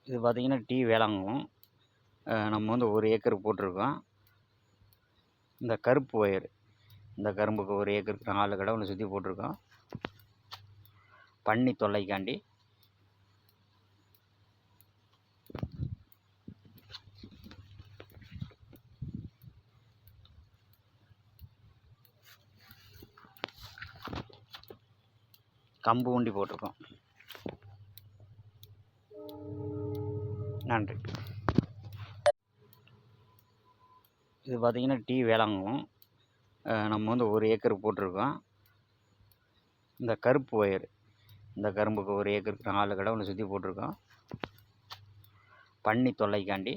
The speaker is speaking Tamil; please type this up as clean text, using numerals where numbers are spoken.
இது பார்த்திங்கன்னா டீ வேளாங்கம். நம்ம வந்து 1 ஏக்கர் போட்டிருக்கோம். இந்த கருப்பு ஒயர், இந்த கரும்புக்கு 1 ஏக்கருக்கு 4 கடவுளை சுற்றி போட்டிருக்கோம். பன்னி தொல்லைக்காண்டி. கம்பு ஊண்டி போட்டிருக்கோம். நன்றி. இது பார்த்திங்கன்னா டீ வேளாங்கம். நம்ம வந்து 1 ஏக்கர் போட்டிருக்கோம். இந்த கருப்பு ஒயர், இந்த கரும்புக்கு 1 ஏக்கருக்கு 4 கடவுளை சுற்றி போட்டிருக்கோம். பன்னி தொல்லைக்காண்டி.